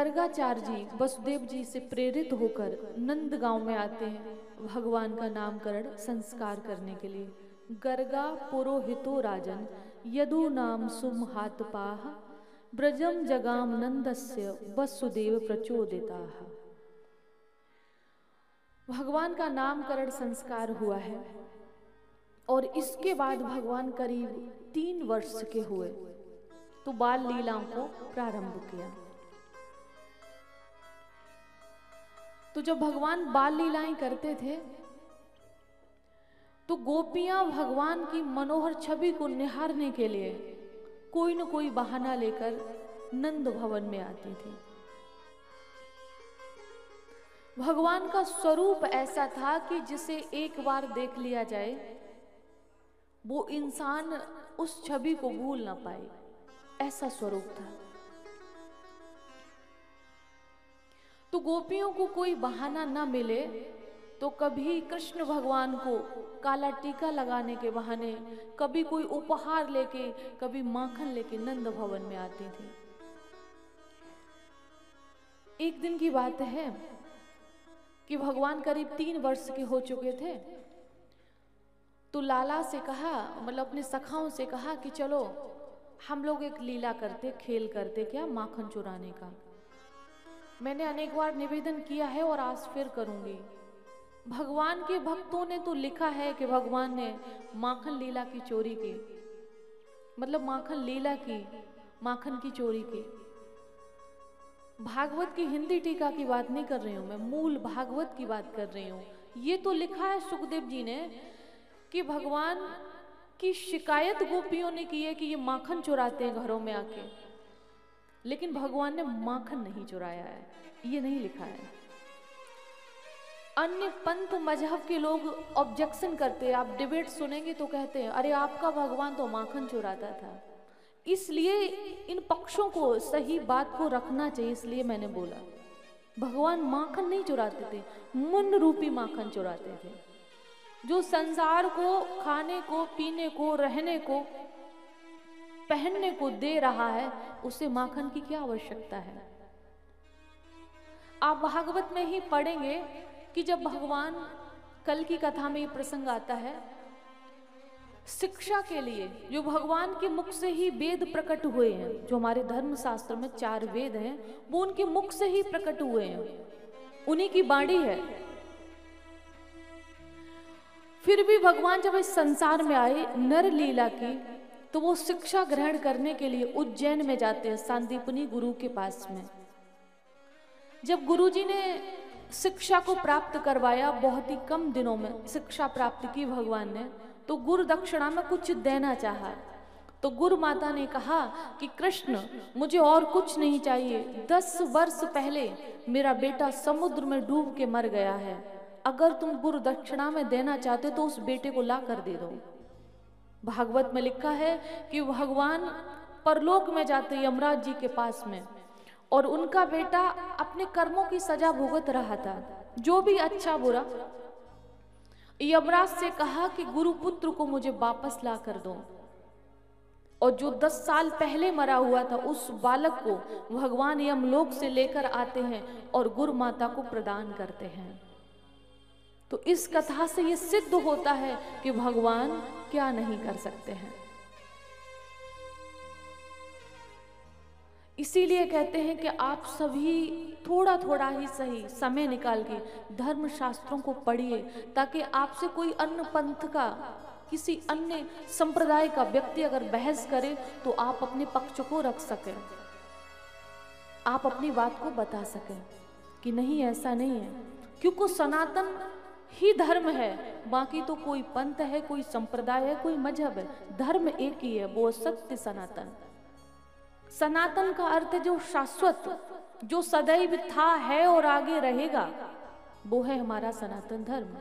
गर्गाचार्य जी वसुदेव जी से प्रेरित होकर नंद गांव में आते हैं भगवान का नामकरण संस्कार करने के लिए। गर्गा पुरोहितो राजन यदु नाम सुमहातपाः ब्रजम जगाम नंदस्य वसुदेव प्रचोदिताः। भगवान का नामकरण संस्कार हुआ है और इसके बाद भगवान करीब 3 वर्ष के हुए तो बाल लीलाओं को प्रारंभ किया। तो जब भगवान बाल लीलाएं करते थे तो गोपियां भगवान की मनोहर छवि को निहारने के लिए कोई न कोई बहाना लेकर नंद भवन में आती थी। भगवान का स्वरूप ऐसा था कि जिसे एक बार देख लिया जाए वो इंसान उस छवि को भूल ना पाए, ऐसा स्वरूप था। तो गोपियों को कोई बहाना ना मिले तो कभी कृष्ण भगवान को काला टीका लगाने के बहाने, कभी कोई उपहार लेके, कभी माखन लेके नंद भवन में आती थी। एक दिन की बात है कि भगवान करीब 3 वर्ष के हो चुके थे तो लाला से कहा, मतलब अपने सखाओं से कहा कि चलो हम लोग एक लीला करते, खेल करते, क्या माखन चुराने का। मैंने अनेक बार निवेदन किया है और आज फिर करूंगी। भगवान के भक्तों ने तो लिखा है कि भगवान ने माखन लीला की चोरी की, मतलब माखन लीला की, माखन की चोरी की। भागवत की हिंदी टीका की बात नहीं कर रही हूं मैं, मूल भागवत की बात कर रही हूं। ये तो लिखा है सुखदेव जी ने कि भगवान की शिकायत गोपियों ने की है कि ये माखन चुराते हैं घरों में आके, लेकिन भगवान ने माखन नहीं चुराया है, ये नहीं लिखा है। अन्य पंथ मजहब के लोग ऑब्जेक्शन करते हैं, आप डिबेट सुनेंगे तो कहते हैं अरे आपका भगवान तो माखन चुराता था। इसलिए इन पक्षों को सही बात को रखना चाहिए, इसलिए मैंने बोला भगवान माखन नहीं चुराते थे, मन रूपी माखन चुराते थे। जो संसार को खाने को, पीने को, रहने को, पहनने को दे रहा है उसे माखन की क्या आवश्यकता है। आप भागवत में ही पढ़ेंगे कि जब भगवान, कल की कथा में ये प्रसंग आता है, शिक्षा के लिए जो भगवान के मुख से ही वेद प्रकट हुए हैं, जो हमारे धर्म शास्त्र में 4 वेद हैं वो उनके मुख से ही प्रकट हुए हैं, उन्हीं की वाणी है। फिर भी भगवान जब इस संसार में आए नर लीला की तो वो शिक्षा ग्रहण करने के लिए उज्जैन में जाते हैं सांदीपनी गुरु के पास में। जब गुरुजी ने शिक्षा को प्राप्त करवाया, बहुत ही कम दिनों में शिक्षा प्राप्त की भगवान ने, तो गुरु दक्षिणा में कुछ देना चाहा। तो गुरु माता ने कहा कि कृष्ण मुझे और कुछ नहीं चाहिए, 10 वर्ष पहले मेरा बेटा समुद्र में डूब के मर गया है, अगर तुम गुरु दक्षिणा में देना चाहते तो उस बेटे को ला कर दे दो। भागवत में लिखा है कि भगवान परलोक में जाते यमराज जी के पास में, और उनका बेटा अपने कर्मों की सजा भुगत रहा था, जो भी अच्छा बुरा। यमराज से कहा कि गुरुपुत्र को मुझे वापस ला कर दो, और जो 10 साल पहले मरा हुआ था उस बालक को भगवान यमलोक से लेकर आते हैं और गुरु माता को प्रदान करते हैं। तो इस कथा से ये सिद्ध होता है कि भगवान क्या नहीं कर सकते हैं। इसीलिए कहते हैं कि आप सभी थोड़ा थोड़ा ही सही समय निकाल के धर्म शास्त्रों को पढ़िए, ताकि आपसे कोई अन्य पंथ का, किसी अन्य संप्रदाय का व्यक्ति अगर बहस करे तो आप अपने पक्ष को रख सकें, आप अपनी बात को बता सकें कि नहीं ऐसा नहीं है, क्योंकि सनातन ही धर्म है, बाकी तो कोई पंथ है, कोई संप्रदाय है, कोई मजहब है, धर्म एक ही है, वो सत्य सनातन। सनातन का अर्थ जो शाश्वत, जो सदैव था, है और आगे रहेगा, वो है हमारा सनातन धर्म।